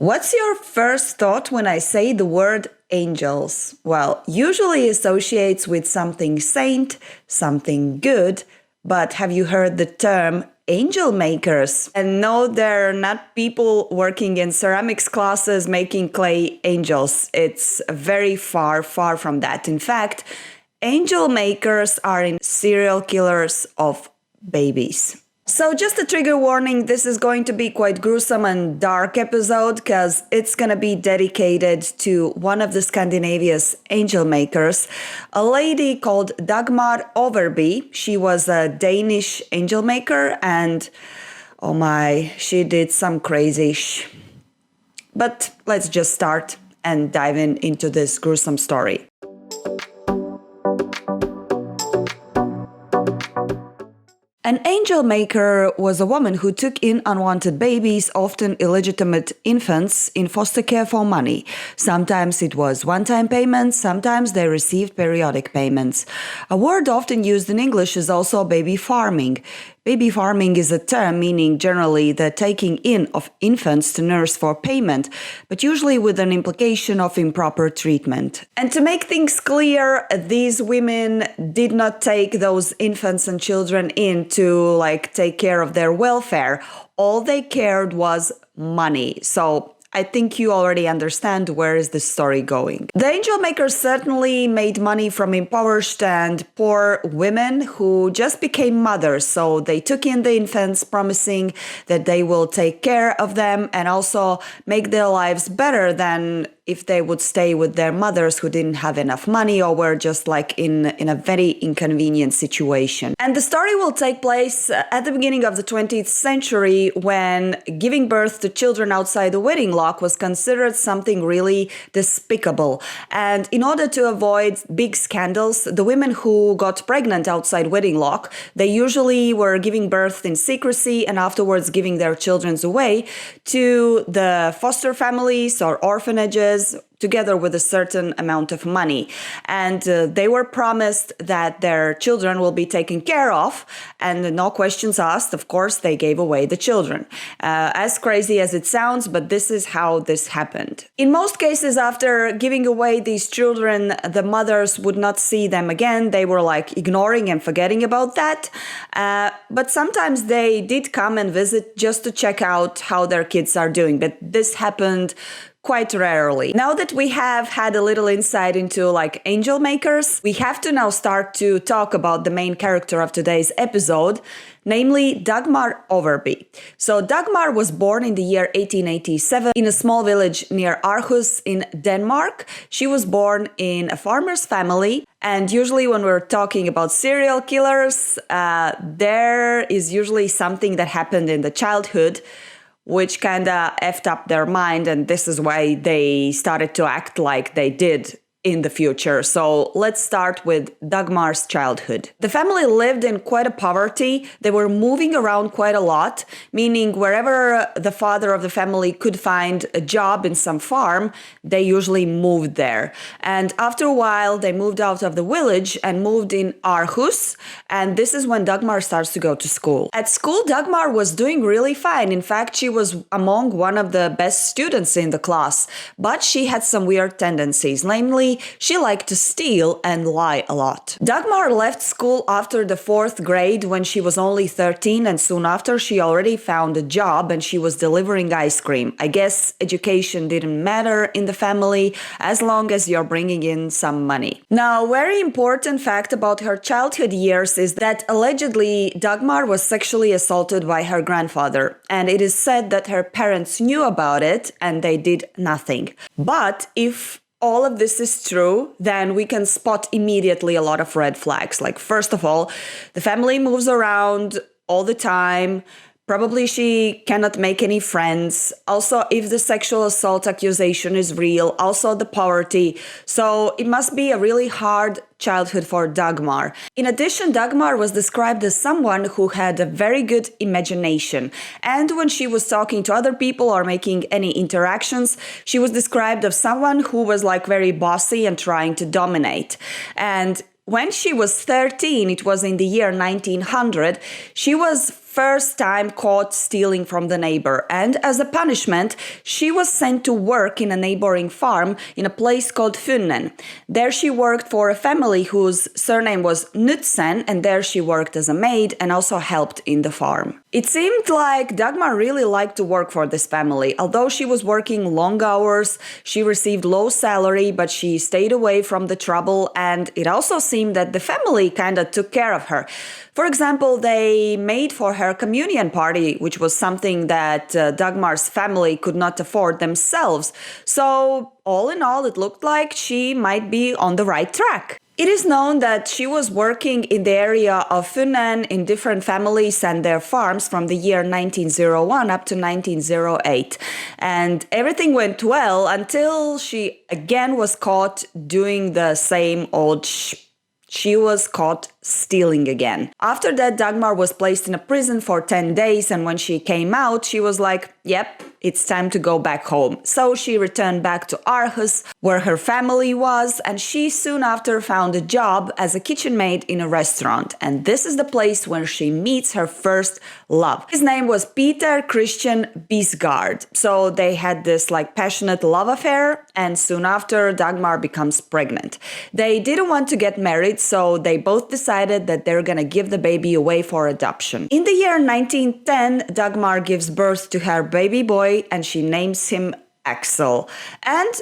What's your first thought when I say the word angels? Well, usually associates with something saint, something good, but have you heard the term angel makers? And no, they're not people working in ceramics classes making clay angels. It's very far from that. In fact, angel makers are serial killers of babies. So just a trigger warning, this is going to be quite gruesome and dark episode because it's going to be dedicated to one of the Scandinavia's angel makers, a lady called Dagmar Overbye. She was a Danish angel maker and oh my, she did some crazy But let's just start and dive into this gruesome story. An angel maker was a woman who took in unwanted babies, often illegitimate infants, in foster care for money. Sometimes it was one-time payments, sometimes they received periodic payments. A word often used in English is also baby farming. Baby farming is a term meaning generally the taking in of infants to nurse for payment, but usually with an implication of improper treatment. And to make things clear, these women did not take those infants and children in to take care of their welfare. All they cared was money. So I think you already understand where is this story going. The angel makers certainly made money from impoverished and poor women who just became mothers. So they took in the infants, promising that they will take care of them and also make their lives better than if they would stay with their mothers who didn't have enough money or were just in a very inconvenient situation. And the story will take place at the beginning of the 20th century when giving birth to children outside the wedding lock was considered something really despicable. And in order to avoid big scandals, the women who got pregnant outside wedding lock, they usually were giving birth in secrecy and afterwards giving their children away to the foster families or orphanages, together with a certain amount of money. And they were promised that their children will be taken care of, and no questions asked, of course, they gave away the children. As crazy as it sounds, but this is how this happened. In most cases, after giving away these children, the mothers would not see them again. They were ignoring and forgetting about that. But sometimes they did come and visit just to check out how their kids are doing. But this happened quite rarely. Now that we have had a little insight into angel makers, we have to now start to talk about the main character of today's episode, namely Dagmar Overbye. So Dagmar was born in the year 1887 in a small village near Aarhus in Denmark. She was born in a farmer's family. And usually when we're talking about serial killers, there is usually something that happened in the childhood which kind of effed up their mind, and this is why they started to act like they did in the future. So let's start with Dagmar's childhood. The family lived in quite a poverty. They were moving around quite a lot, meaning wherever the father of the family could find a job in some farm, they usually moved there. And after a while, they moved out of the village and moved in Aarhus. And this is when Dagmar starts to go to school. At school, Dagmar was doing really fine. In fact, she was among one of the best students in the class, but she had some weird tendencies, namely, she liked to steal and lie a lot. Dagmar left school after the 4th grade when she was only 13, and soon after she already found a job and she was delivering ice cream. I guess education didn't matter in the family as long as you're bringing in some money. Now, a very important fact about her childhood years is that allegedly Dagmar was sexually assaulted by her grandfather, and it is said that her parents knew about it and they did nothing. But if all of this is true, then we can spot immediately a lot of red flags. First of all, the family moves around all the time. Probably she cannot make any friends. Also, if the sexual assault accusation is real, also the poverty. So it must be a really hard childhood for Dagmar. In addition, Dagmar was described as someone who had a very good imagination. And when she was talking to other people or making any interactions, she was described as someone who was very bossy and trying to dominate. And when she was 13, it was in the year 1900, she was first time caught stealing from the neighbor, and as a punishment, she was sent to work in a neighboring farm in a place called Fynnen. There she worked for a family whose surname was Knudsen, and there she worked as a maid and also helped in the farm. It seemed like Dagmar really liked to work for this family. Although she was working long hours, she received low salary, but she stayed away from the trouble, and it also seemed that the family kind of took care of her. For example, they made for her communion party, which was something that Dagmar's family could not afford themselves. So, all in all, it looked like she might be on the right track. It is known that she was working in the area of Fynnen in different families and their farms from the year 1901 up to 1908. And everything went well until she again was caught doing the same old She was caught stealing again. After that, Dagmar was placed in a prison for 10 days, and when she came out, she was like, yep, it's time to go back home. So she returned back to Aarhus, where her family was, and she soon after found a job as a kitchen maid in a restaurant. And this is the place where she meets her first love. His name was Peter Christian Bisgaard. So they had this passionate love affair, and soon after, Dagmar becomes pregnant. They didn't want to get married, so they both decided that they're gonna give the baby away for adoption. In the year 1910, Dagmar gives birth to her baby boy and she names him Axel. And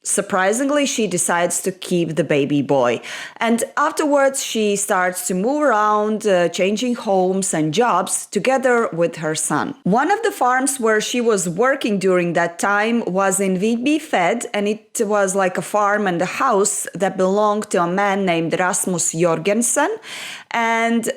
surprisingly, she decides to keep the baby boy. And afterwards, she starts to move around, changing homes and jobs together with her son. One of the farms where she was working during that time was in Vidbyfed, and it was like a farm and a house that belonged to a man named Rasmus Jorgensen. And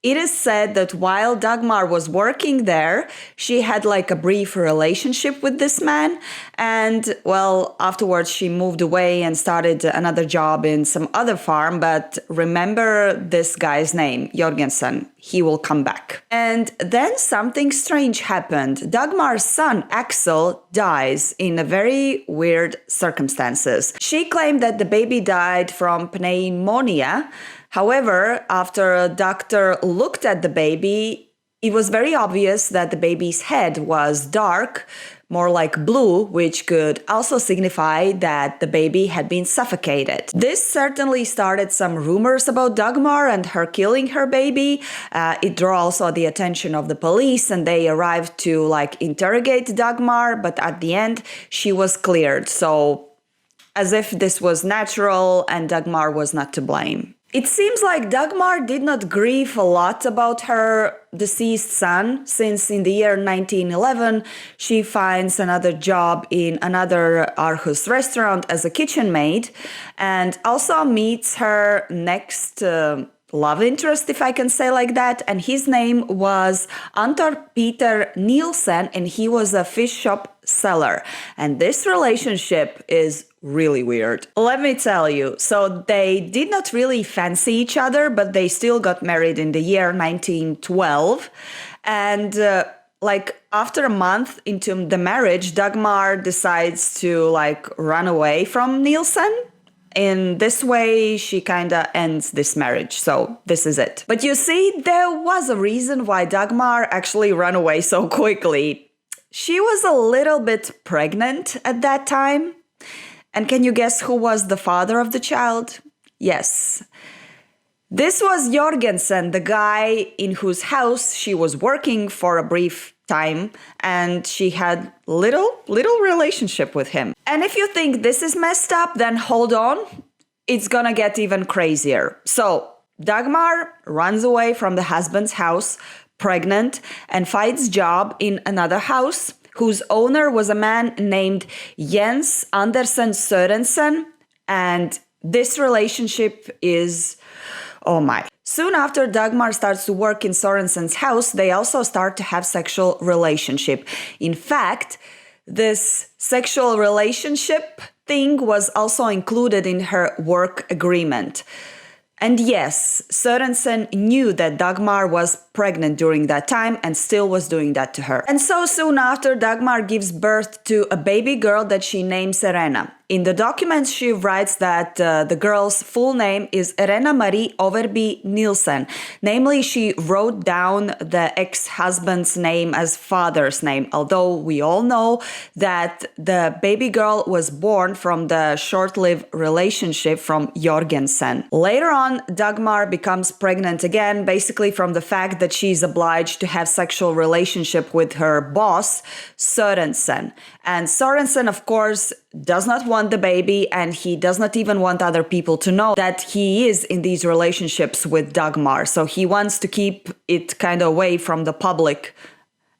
it is said that while Dagmar was working there, she had a brief relationship with this man. And well, afterwards she moved away and started another job in some other farm. But remember this guy's name, Jorgensen. He will come back. And then something strange happened. Dagmar's son, Axel, dies in a very weird circumstances. She claimed that the baby died from pneumonia. However, after a doctor looked at the baby, it was very obvious that the baby's head was dark, more like blue, which could also signify that the baby had been suffocated. This certainly started some rumors about Dagmar and her killing her baby. It drew also the attention of the police, and they arrived to interrogate Dagmar, but at the end she was cleared. So as if this was natural and Dagmar was not to blame. It seems like Dagmar did not grieve a lot about her deceased son, since in the year 1911 she finds another job in another Aarhus restaurant as a kitchen maid, and also meets her next love interest, if I can say like that, and his name was Anton Peter Nielsen, and he was a fish shop seller. And this relationship is really weird. Let me tell you. So they did not really fancy each other, but they still got married in the year 1912. And after a month into the marriage, Dagmar decides to run away from Nielsen. In this way, she kind of ends this marriage. So this is it. But you see, there was a reason why Dagmar actually ran away so quickly. She was a little bit pregnant at that time. And can you guess who was the father of the child? Yes. This was Jorgensen, the guy in whose house she was working for a brief time, and she had little relationship with him. And if you think this is messed up, then hold on, it's gonna get even crazier. So Dagmar runs away from the husband's house, pregnant, and finds job in another house whose owner was a man named Jens Andersen Sørensen, and this relationship is, oh my. Soon after Dagmar starts to work in Sørensen's house, they also start to have sexual relationship. In fact, this sexual relationship thing was also included in her work agreement. And yes, Sørensen knew that Dagmar was pregnant during that time and still was doing that to her. And so soon after, Dagmar gives birth to a baby girl that she named Serena. In the documents, she writes that the girl's full name is Irena Marie Overbye Nielsen. Namely, she wrote down the ex-husband's name as father's name, although we all know that the baby girl was born from the short-lived relationship from Jorgensen. Later on, Dagmar becomes pregnant again, basically from the fact that she's obliged to have sexual relationship with her boss, Sørensen. And Sørensen, of course, does not want the baby, and he does not even want other people to know that he is in these relationships with Dagmar. So he wants to keep it kind of away from the public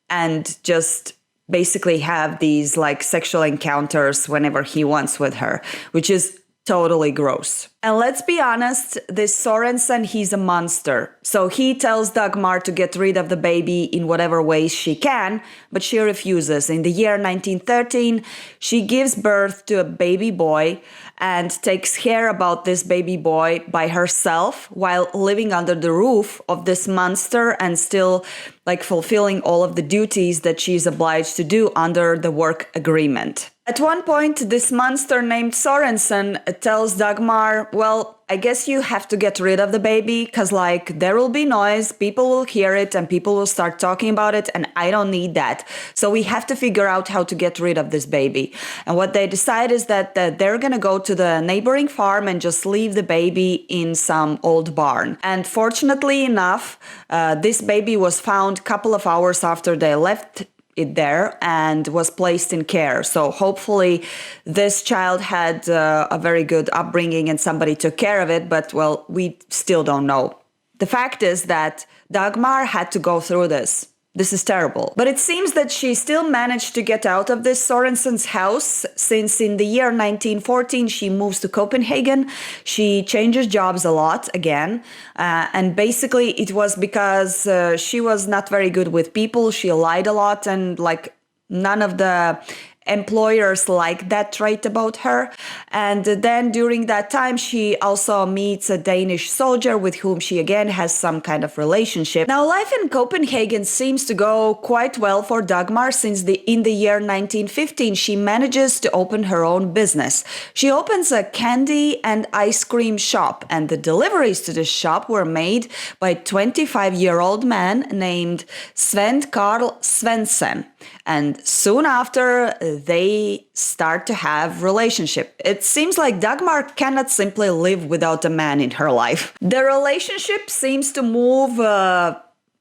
and just basically have these like sexual encounters whenever he wants with her, which is totally gross. And let's be honest, this Sørensen, he's a monster. So he tells Dagmar to get rid of the baby in whatever ways she can, but she refuses. In the year 1913, she gives birth to a baby boy and takes care about this baby boy by herself while living under the roof of this monster and still like fulfilling all of the duties that she's obliged to do under the work agreement. At one point, this monster named Sørensen tells Dagmar, well, I guess you have to get rid of the baby because like there will be noise, people will hear it and people will start talking about it and I don't need that. So we have to figure out how to get rid of this baby. And what they decide is that they're going to go to the neighboring farm and just leave the baby in some old barn. And fortunately enough, this baby was found a couple of hours after they left it there and was placed in care. So hopefully this child had a very good upbringing and somebody took care of it, but well, we still don't know. The fact is that Dagmar had to go through this. This is terrible. But it seems that she still managed to get out of this Sørensen's house, since in the year 1914 she moves to Copenhagen. She changes jobs a lot again. And basically it was because she was not very good with people. She lied a lot and like none of the employers like that trait about her. And then during that time, she also meets a Danish soldier with whom she again has some kind of relationship. Now, life in Copenhagen seems to go quite well for Dagmar, since in the year 1915, she manages to open her own business. She opens a candy and ice cream shop, and the deliveries to this shop were made by a 25-year-old man named Sven Karl Svensson. And soon after, they start to have relationship. It seems like Dagmar cannot simply live without a man in her life. The relationship seems to move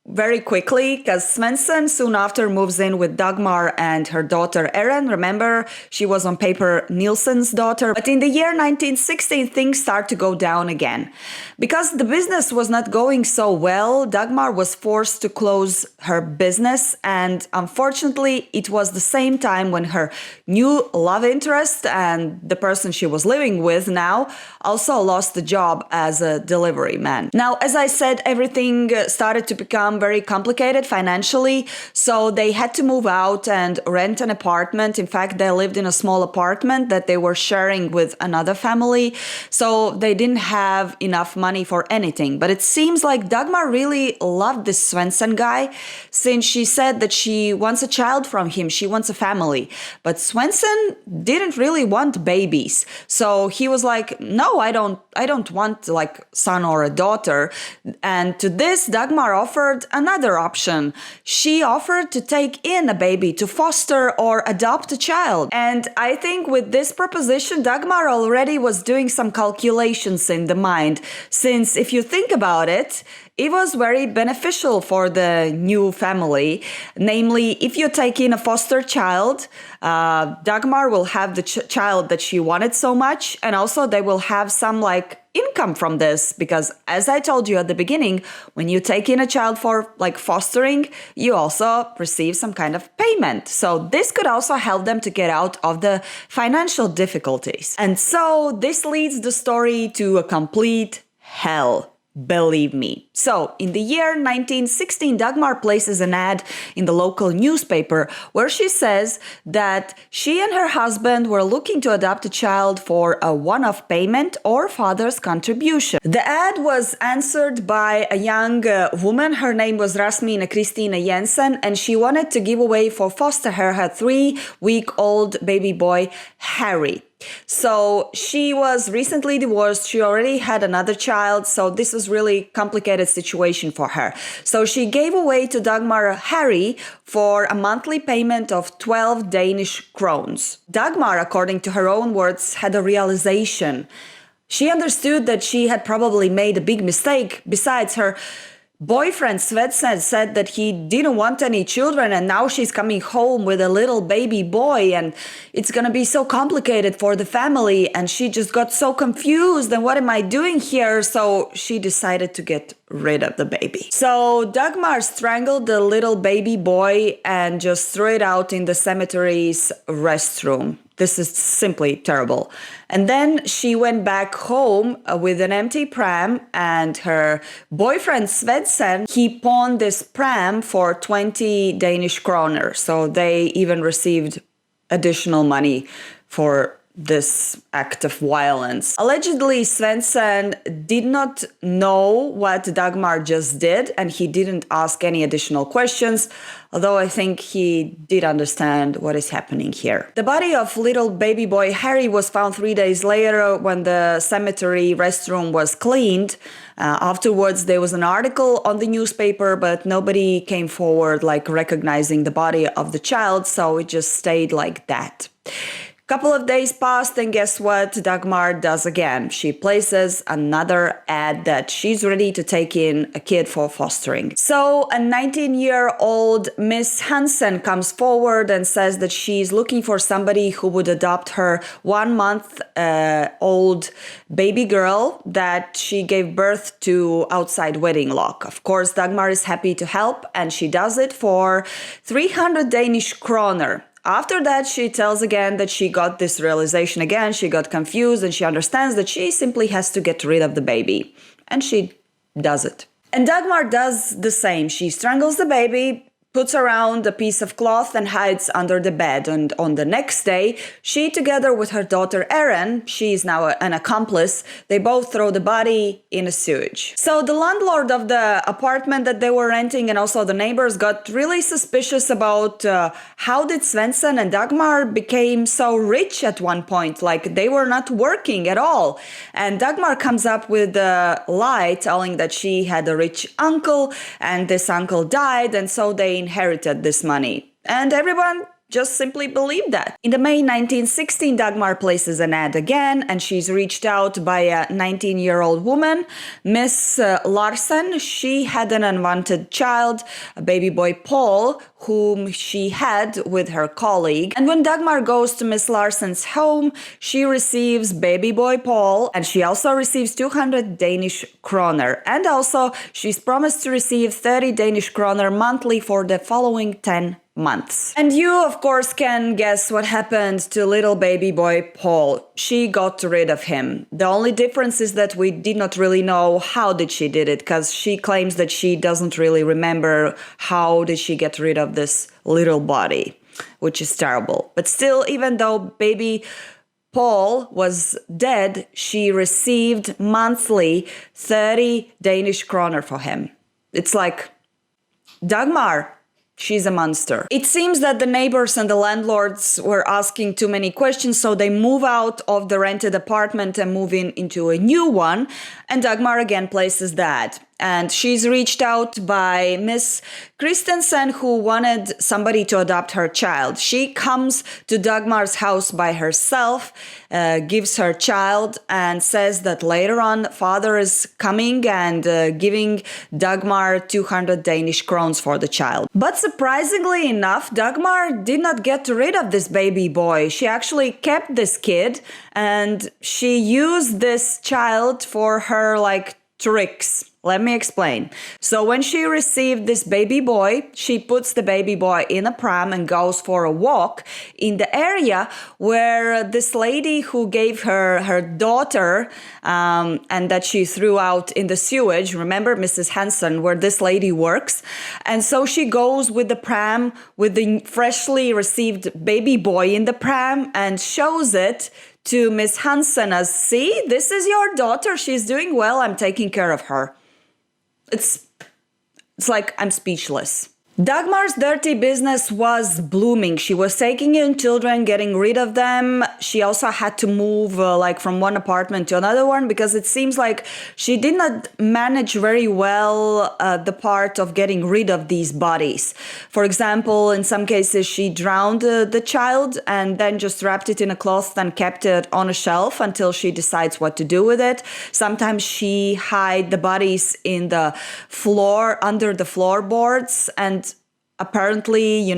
very quickly, because Svensson soon after moves in with Dagmar and her daughter Erin. Remember, she was on paper Nielsen's daughter. But in the year 1916, things start to go down again. Because the business was not going so well, Dagmar was forced to close her business. And unfortunately, it was the same time when her new love interest and the person she was living with now also lost the job as a delivery man. Now, as I said, everything started to become very complicated financially, so they had to move out and rent an apartment. In fact, they lived in a small apartment that they were sharing with another family, so they didn't have enough money for anything. But it seems like Dagmar really loved this Svensson guy, since she said that she wants a child from him, she wants a family. But Svensson didn't really want babies, so he was like, no, I don't want like son or a daughter. And to this, Dagmar offered another option. She offered to take in a baby, to foster or adopt a child. And I think with this proposition, Dagmar already was doing some calculations in the mind, since if you think about it, it was very beneficial for the new family. Namely, if you take in a foster child, Dagmar will have the child that she wanted so much, and also they will have some like income from this, because as I told you at the beginning, when you take in a child for like fostering, you also receive some kind of payment. So this could also help them to get out of the financial difficulties. And so this leads the story to a complete hell, believe me. So, in the year 1916, Dagmar places an ad in the local newspaper where she says that she and her husband were looking to adopt a child for a one-off payment or father's contribution. The ad was answered by a young woman. Her name was Rasmina Kristina Jensen, and she wanted to give away for foster care her 3-week-old baby boy, Harry. So she was recently divorced. She already had another child, so this was really complicated situation for her. So she gave away to Dagmar Harry for a monthly payment of 12 Danish krones. Dagmar, according to her own words, had a realization. She understood that she had probably made a big mistake. Besides, her boyfriend Svetsen said that he didn't want any children, and now she's coming home with a little baby boy, and it's gonna be so complicated for the family, and she just got so confused, and what am I doing here? So she decided to get rid of the baby. So Dagmar strangled the little baby boy and just threw it out in the cemetery's restroom. This is simply terrible. And then she went back home with an empty pram, and her boyfriend Svetsen, he pawned this pram for 20 Danish kroner. So they even received additional money for this act of violence. Allegedly, Svensson did not know what Dagmar just did, and he didn't ask any additional questions, although I think he did understand what is happening here. The body of little baby boy Harry was found 3 days later when the cemetery restroom was cleaned. Afterwards, there was an article on the newspaper, but nobody came forward like recognizing the body of the child, so it just stayed like that. Couple of days passed, and guess what Dagmar does again? She places another ad that she's ready to take in a kid for fostering. So a 19-year-old Miss Hansen comes forward and says that she's looking for somebody who would adopt her 1-month-old baby girl that she gave birth to outside wedding lock. Of course, Dagmar is happy to help, and she does it for 300 Danish kroner. After that, she tells again that she got this realization again, she got confused, and she understands that she simply has to get rid of the baby. And she does it. And Dagmar does the same. She strangles the baby, puts around a piece of cloth and hides under the bed. And on the next day, she, together with her daughter Erin, she is now an accomplice, they both throw the body in a sewage. So the landlord of the apartment that they were renting and also the neighbors got really suspicious about how did Svensson and Dagmar became so rich at one point, like they were not working at all. And Dagmar comes up with a lie telling that she had a rich uncle and this uncle died, and so they inherited this money. And everyone just simply believed that. In the May 1916, Dagmar places an ad again, and she's reached out by a 19-year-old woman, Miss Larsen. She had an unwanted child, a baby boy Paul, whom she had with her colleague. And when Dagmar goes to Miss Larsen's home, she receives baby boy Paul, and she also receives 200 Danish kroner. And also, she's promised to receive 30 Danish kroner monthly for the following 10 months. And you, of course, can guess what happened to little baby boy Paul. She got rid of him. The only difference is that we did not really know how did she did it, because she claims that she doesn't really remember how did she get rid of this little body, which is terrible. But still, even though baby Paul was dead, she received monthly 30 Danish kroner for him. It's like, Dagmar, she's a monster. It seems that the neighbors and the landlords were asking too many questions, so they move out of the rented apartment and move into a new one. And Dagmar again places that. And she's reached out by Miss Christensen, who wanted somebody to adopt her child. She comes to Dagmar's house by herself, gives her child, and says that later on father is coming and giving Dagmar 200 Danish crowns for the child. But surprisingly enough, Dagmar did not get rid of this baby boy. She actually kept this kid, and she used this child for her tricks. Let me explain. So when she received this baby boy, she puts the baby boy in a pram and goes for a walk in the area where this lady who gave her daughter and that she threw out in the sewage, remember Mrs. Hansen, where this lady works. And so she goes with the pram with the freshly received baby boy in the pram and shows it to Miss Hansen as, see, this is your daughter. She's doing well. I'm taking care of her. It's like I'm speechless. Dagmar's dirty business was blooming. She was taking in children, getting rid of them. She also had to move from one apartment to another one because it seems like she did not manage very well the part of getting rid of these bodies. For example, in some cases, she drowned the child and then just wrapped it in a cloth and kept it on a shelf until she decides what to do with it. Sometimes she hid the bodies in the floor, under the floorboards, and apparently,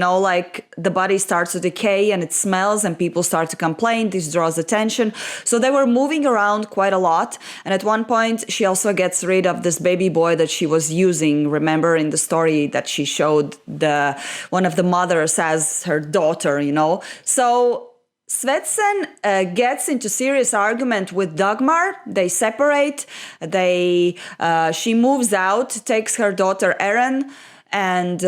the body starts to decay and it smells and people start to complain. This draws attention. So they were moving around quite a lot. And at one point, she also gets rid of this baby boy that she was using. Remember in the story that she showed one of the mothers as her daughter, So Svetsen gets into serious argument with Dagmar. They separate. She moves out, takes her daughter Erin, and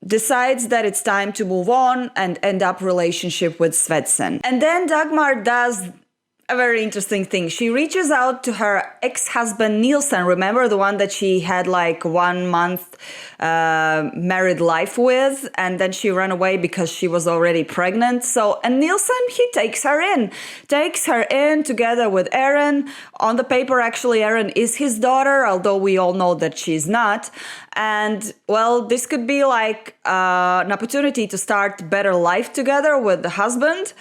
decides that it's time to move on and end up relationship with Svetsen. And then Dagmar does a very interesting thing. She reaches out to her ex-husband Nielsen, remember the one that she had 1 month married life with, and then she ran away because she was already pregnant. And Nielsen, he takes her in together with Erin. On the paper, actually, Erin is his daughter, although we all know that she's not. And well, this could be an opportunity to start better life together with the husband,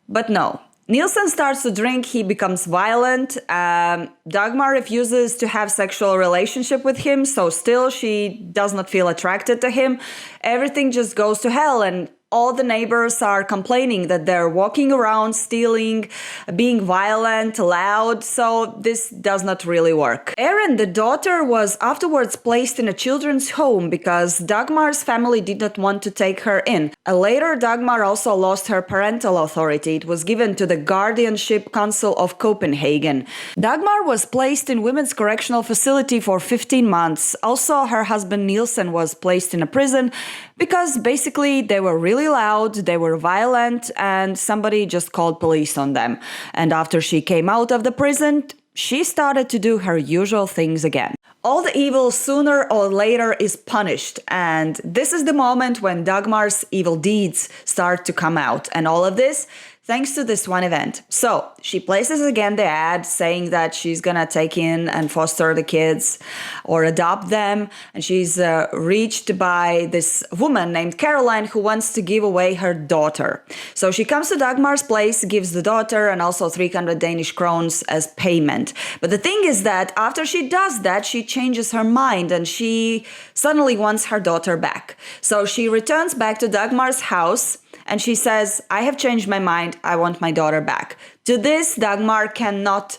but no. Nielsen starts to drink, he becomes violent. Dagmar refuses to have sexual relationship with him, so still she does not feel attracted to him. Everything just goes to hell, and all the neighbors are complaining that they're walking around, stealing, being violent, loud, so this does not really work. Erin, the daughter, was afterwards placed in a children's home because Dagmar's family did not want to take her in. Later, Dagmar also lost her parental authority. It was given to the Guardianship Council of Copenhagen. Dagmar was placed in women's correctional facility for 15 months. Also, her husband Nielsen was placed in a prison because basically they were really loud, they were violent, and somebody just called police on them. And after she came out of the prison, she started to do her usual things again. All the evil sooner or later is punished, and this is the moment when Dagmar's evil deeds start to come out, and all of this thanks to this one event. So she places again the ad saying that she's gonna take in and foster the kids or adopt them, and she's reached by this woman named Caroline who wants to give away her daughter. So she comes to Dagmar's place, gives the daughter and also 300 Danish krones as payment. But the thing is that after she does that, she changes her mind and she suddenly wants her daughter back. So she returns back to Dagmar's house and she says, I have changed my mind, I want my daughter back. To this, Dagmar cannot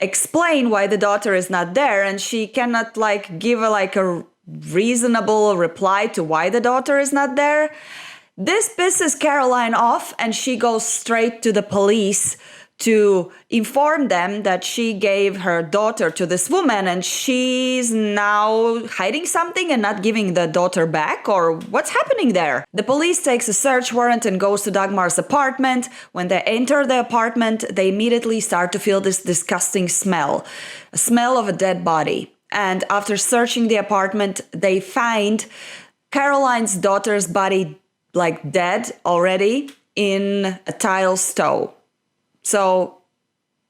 explain why the daughter is not there, and she cannot give a reasonable reply to why the daughter is not there. This pisses Caroline off, and she goes straight to the police to inform them that she gave her daughter to this woman and she's now hiding something and not giving the daughter back, or what's happening there? The police takes a search warrant and goes to Dagmar's apartment. When they enter the apartment, they immediately start to feel this disgusting smell, a smell of a dead body. And after searching the apartment, they find Caroline's daughter's body dead already in a tile stove. So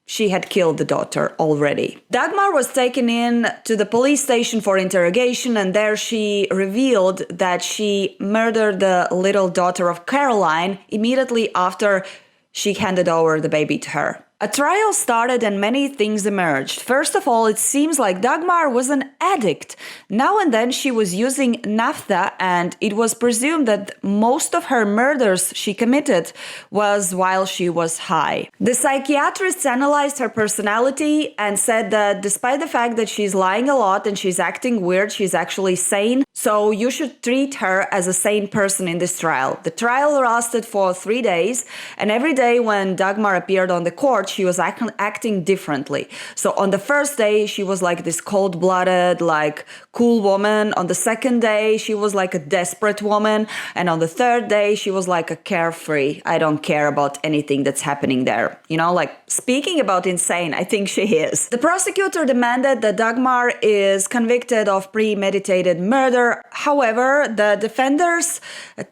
she had killed the daughter already. Dagmar was taken in to the police station for interrogation, and there she revealed that she murdered the little daughter of Caroline immediately after she handed over the baby to her. A trial started and many things emerged. First of all, it seems like Dagmar was an addict. Now and then she was using naphtha, and it was presumed that most of her murders she committed was while she was high. The psychiatrists analyzed her personality and said that despite the fact that she's lying a lot and she's acting weird, she's actually sane. So you should treat her as a sane person in this trial. The trial lasted for 3 days, and every day when Dagmar appeared on the court, she was acting differently. So on the first day, she was like this cold-blooded, like cool woman. On the second day, she was like a desperate woman. And on the third day, she was like a carefree, I don't care about anything that's happening there. You know, like speaking about insane, I think she is. The prosecutor demanded that Dagmar is convicted of premeditated murder. However, the defender's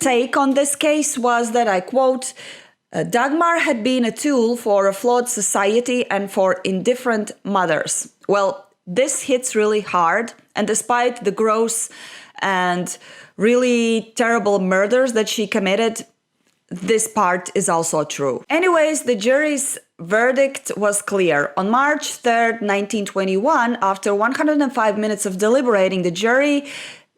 take on this case was that, I quote, Dagmar had been a tool for a flawed society and for indifferent mothers. Well, this hits really hard, and despite the gross and really terrible murders that she committed, this part is also true. Anyways, the jury's verdict was clear. On March 3rd, 1921, after 105 minutes of deliberating, the jury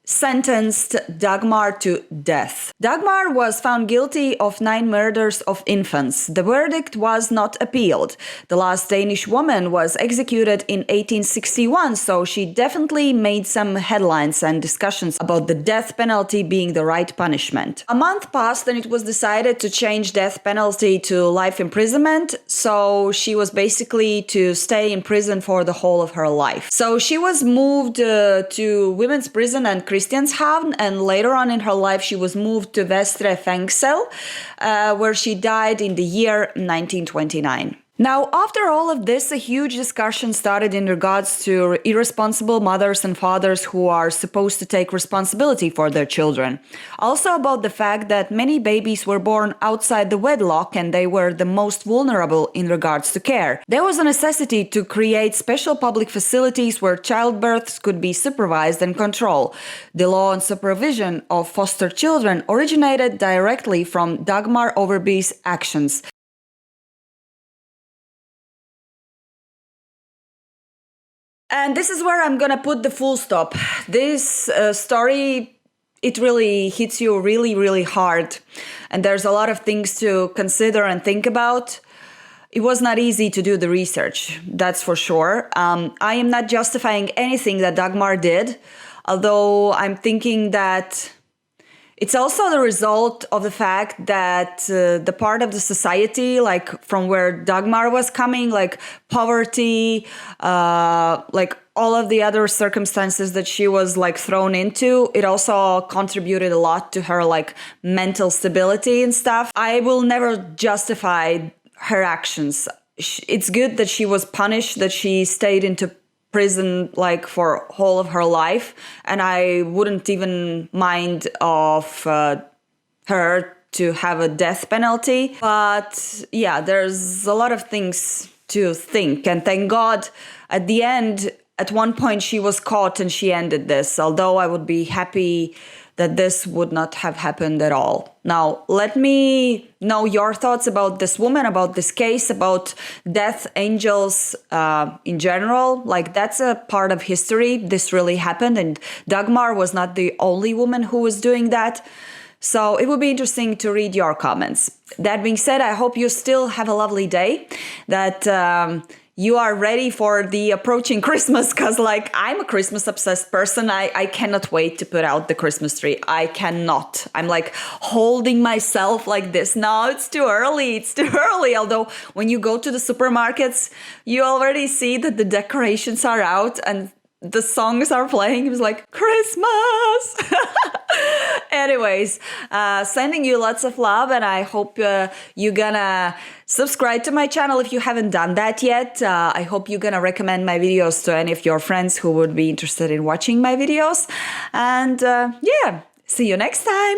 sentenced Dagmar to death. Dagmar was found guilty of 9 murders of infants. The verdict was not appealed. The last Danish woman was executed in 1861, so she definitely made some headlines and discussions about the death penalty being the right punishment. A month passed and it was decided to change death penalty to life imprisonment, so she was basically to stay in prison for the whole of her life. So she was moved to women's prison and Christianshavn, and later on in her life she was moved to Vestre Fengsel, where she died in the year 1929. Now, after all of this, a huge discussion started in regards to irresponsible mothers and fathers who are supposed to take responsibility for their children. Also about the fact that many babies were born outside the wedlock and they were the most vulnerable in regards to care. There was a necessity to create special public facilities where childbirths could be supervised and controlled. The law on supervision of foster children originated directly from Dagmar Overbye's actions. And this is where I'm gonna put the full stop. This story, it really hits you really, really hard. And there's a lot of things to consider and think about. It was not easy to do the research, that's for sure. I am not justifying anything that Dagmar did, although I'm thinking that it's also the result of the fact that the part of the society, like from where Dagmar was coming, like poverty, like all of the other circumstances that she was like thrown into, it also contributed a lot to her like mental stability and stuff. I will never justify her actions. It's good that she was punished, that she stayed into prison like for whole of her life, and I wouldn't even mind of her to have a death penalty. But yeah, there's a lot of things to think, and thank God at the end, at one point she was caught and she ended this, although I would be happy that this would not have happened at all. Now, let me know your thoughts about this woman, about this case, about death angels in general. Like, that's a part of history. This really happened, and Dagmar was not the only woman who was doing that. So it would be interesting to read your comments. That being said, I hope you still have a lovely day, that you are ready for the approaching Christmas, because like I'm a Christmas obsessed person. I cannot wait to put out the Christmas tree. I cannot. I'm like holding myself like this. No, it's too early. It's too early. Although when you go to the supermarkets, you already see that the decorations are out and the songs are playing. It was like Christmas. Anyways, sending you lots of love, and I hope you're gonna subscribe to my channel if you haven't done that yet. I hope you're gonna recommend my videos to any of your friends who would be interested in watching my videos. And yeah, see you next time.